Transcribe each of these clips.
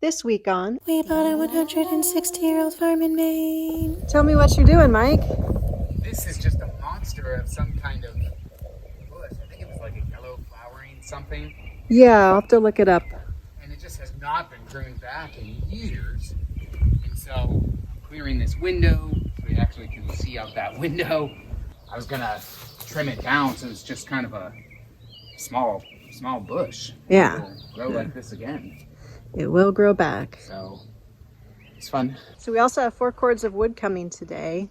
This week on We bought a 160-year-old farm in Maine. Tell me what you're doing, Mike. This is just a monster of some kind of bush. I think it was like a yellow flowering something. Yeah, I'll have to look it up. And it just has not been pruned back in years. And so I'm clearing this window so we actually can see out that window. I was gonna trim it down so it's just kind of a small bush. Yeah. It'll grow like this again. It will grow back. So it's fun. So we also have 4 cords of wood coming today.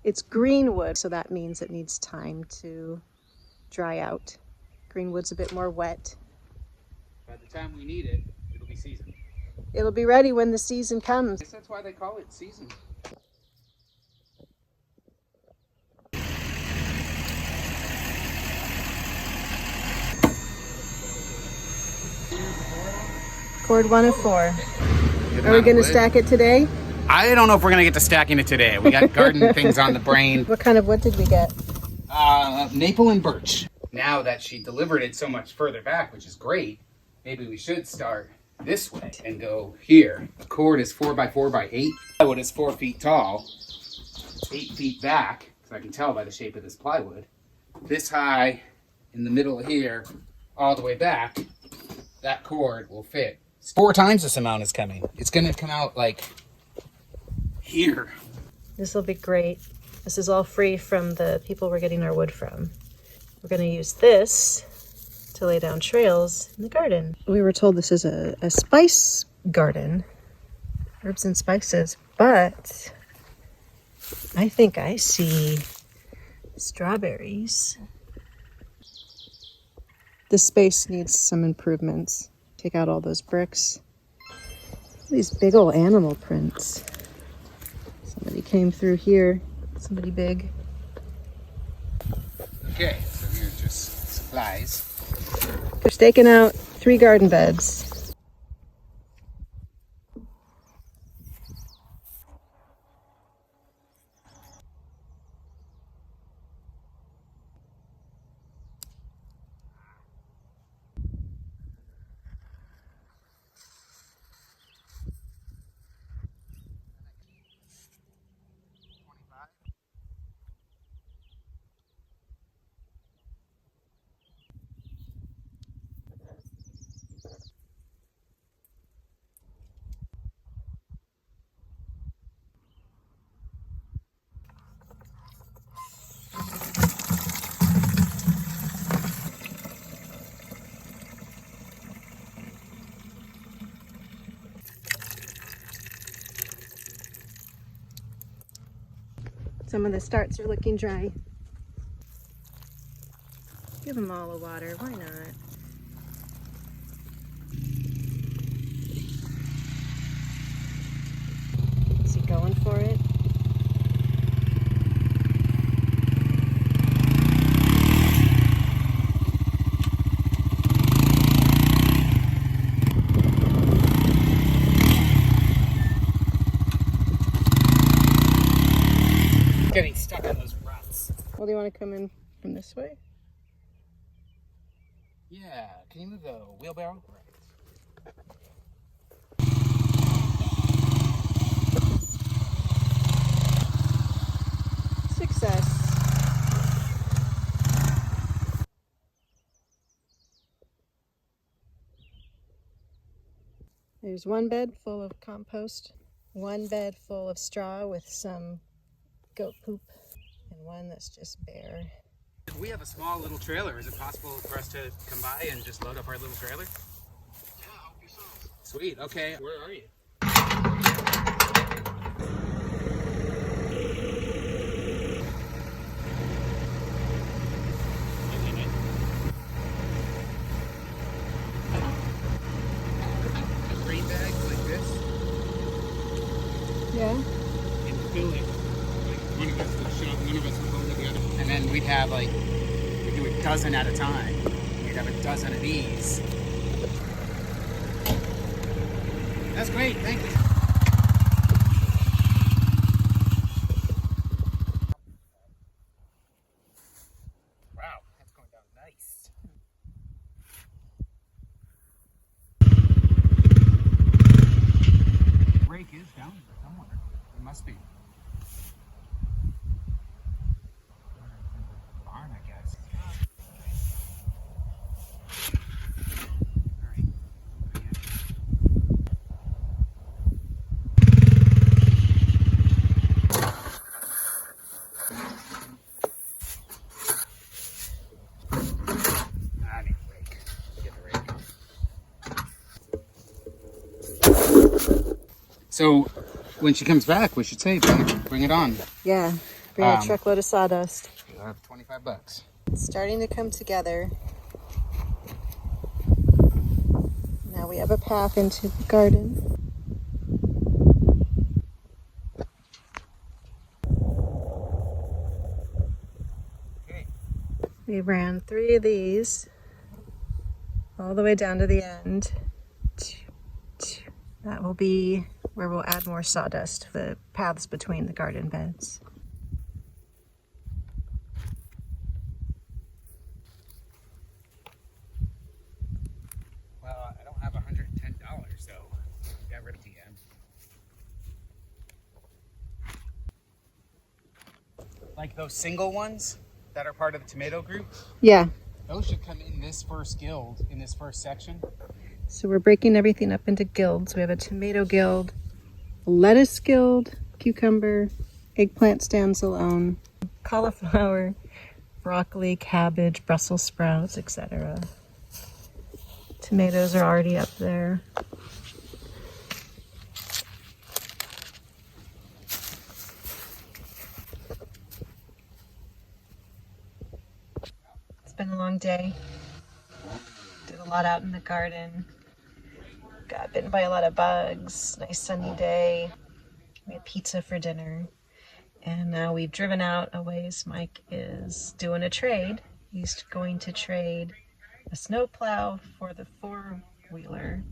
It's green wood, so that means it needs time to dry out. Green wood's a bit more wet. By the time we need it, it'll be seasoned. It'll be ready when the season comes. I guess that's why they call it season. Cord 1 of 4. Are we going to stack it today? I don't know if we're going to get to stacking it today. We got garden things on the brain. What kind of wood did we get? Maple and birch. Now that she delivered it so much further back, which is great, maybe we should start this way and go here. The cord is 4 by 4 by 8. Plywood is 4 feet tall. It's 8 feet back, so I can tell by the shape of this plywood. This high in the middle here, all the way back, that cord will fit. 4 times this amount is coming. It's going to come out like here. This will be great. This is all free from the people we're getting our wood from. We're going to use this to lay down trails in the garden. We were told this is a spice garden, herbs and spices, but I think I see strawberries. This space needs some improvements. Take out all those bricks. These big old animal prints. Somebody came through here. Somebody big. Okay, so here's just supplies. They're staking out 3 garden beds. Some of the starts are looking dry. Give them all a water, why not? Is he going for it? Getting stuck in those ruts. Well, do you want to come in from this way? Yeah, can you move the wheelbarrow? Success. There's 1 bed full of compost, 1 bed full of straw with some goat poop, and 1 that's just bare. We have a small little trailer. Is it possible for us to come by and just load up our little trailer? Yeah, help yourself. Sweet, okay. Where are you? Green bags like this. Yeah? And fill it. Like one of us would shove, one of us would hold the other. And then we'd have like, we'd do a dozen at a time. We'd have a dozen of these. That's great, thank you. Wow, that's going down nice. So when she comes back, we should say, bring it on. Yeah, bring a truckload of sawdust. You'll have $25. It's starting to come together. Now we have a path into the garden. Okay. We ran 3 of these all the way down to the end. That will be where we'll add more sawdust, the paths between the garden beds. Well, I don't have $110, so got rid of the end. Like those single ones that are part of the tomato group, Yeah, those should come in this first guild, in this first section. so we're breaking everything up into guilds. We have a tomato guild, a lettuce guild, cucumber, eggplant stands alone, cauliflower, broccoli, cabbage, Brussels sprouts, etc. Tomatoes are already up there. It's been a long day. Did a lot out in the garden. Got bitten by a lot of bugs. Nice sunny day. We had pizza for dinner. And now we've driven out a ways. Mike is doing a trade. He's going to trade a snowplow for the 4-wheeler.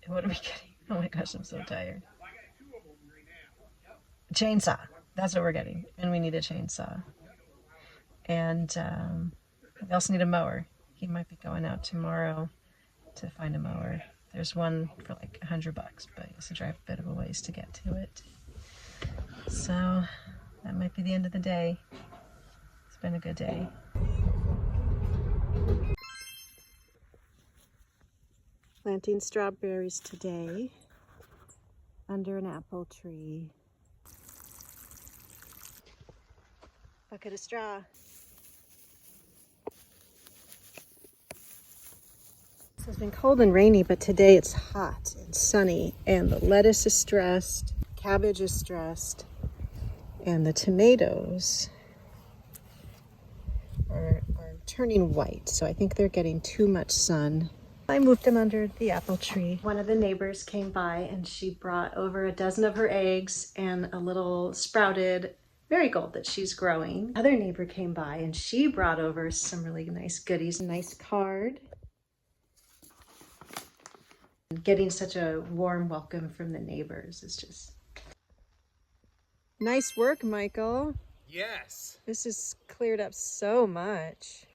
What are we getting? Oh my gosh, I'm so tired. A chainsaw. That's what we're getting. And we need a chainsaw. And we also need a mower. He might be going out tomorrow to find a mower. There's one for like $100, but he has to drive a bit of a ways to get to it. So that might be the end of the day. It's been a good day. Planting strawberries today under an apple tree. Bucket of straw. It's been cold and rainy, but today it's hot and sunny, and the lettuce is stressed, cabbage is stressed, and the tomatoes are turning white, so I think they're getting too much sun. I moved them under the apple tree. One of the neighbors came by and she brought over a dozen of her eggs and a little sprouted marigold that she's growing. Another neighbor came by and she brought over some really nice goodies. A nice card. Getting such a warm welcome from the neighbors is just... Nice work, Michael. Yes. This has cleared up so much.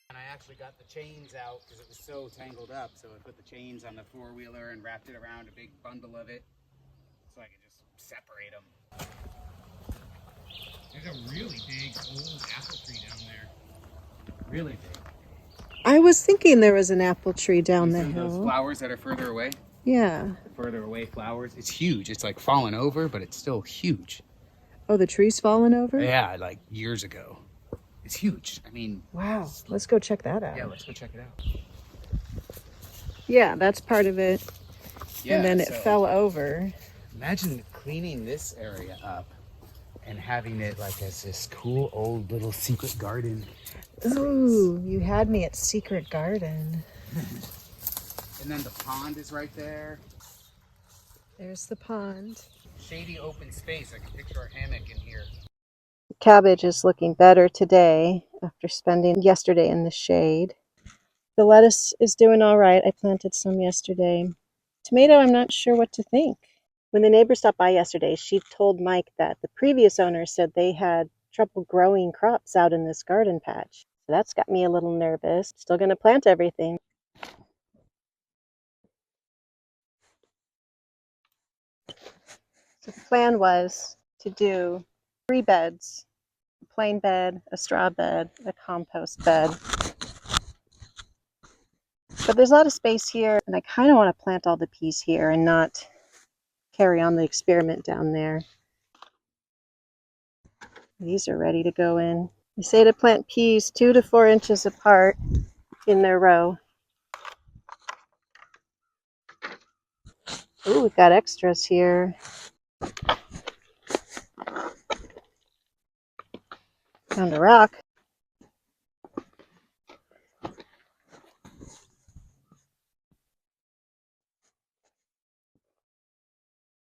And I actually got the chains out because it was so tangled up. So I put the chains on the 4-wheeler and wrapped it around a big bundle of it so I could just separate them. There's a really big old apple tree down there. Really big. I was thinking there was an apple tree down the See those hill. flowers that are further away? Yeah. The further away flowers. It's huge. It's like fallen over, but it's still huge. Oh, the tree's fallen over? Yeah, like years ago. It's huge. I mean... Wow. Let's go check that out. Yeah, let's go check it out. Yeah, that's part of it. Yeah, and then it so fell over. imagine cleaning this area up and having it like as this cool old little secret garden. Ooh, you had me at Secret Garden. And then the pond is right there. There's the pond. Shady open space. I can picture a hammock in here. Cabbage is looking better today after spending yesterday in the shade. The lettuce is doing all right. I planted some yesterday. Tomato, I'm not sure what to think. When the neighbor stopped by yesterday, she told Mike that the previous owner said they had trouble growing crops out in this garden patch. So that's got me a little nervous. Still going to plant everything. So the plan was to do 3 beds, a plain bed, a straw bed, a compost bed. But there's a lot of space here, and I kind of want to plant all the peas here and not carry on the experiment down there. These are ready to go in. They say to plant peas 2 to 4 inches apart in their row. Ooh, we've got extras here. Found a rock.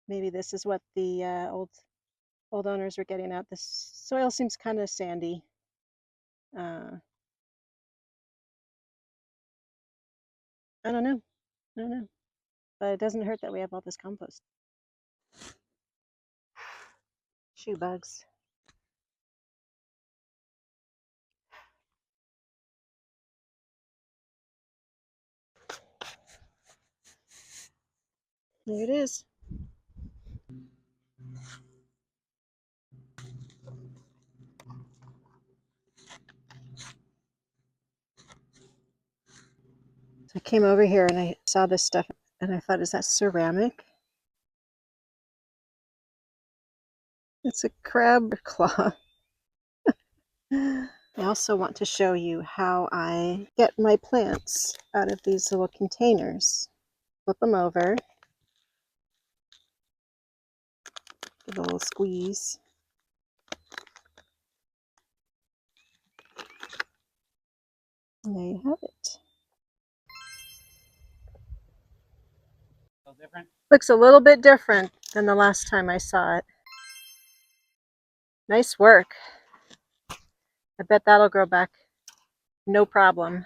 Maybe this is what the old owners were getting at. The soil seems kind of sandy. I don't know. I don't know. But it doesn't hurt that we have all this compost. Shoe bugs. There it is. So I came over here and I saw this stuff and I thought, is that ceramic? It's a crab claw. I also want to show you how I get my plants out of these little containers. Flip them over. Give a little squeeze. And there you have it. Different. Looks a little bit different than the last time I saw it. Nice work. I bet that'll grow back no problem.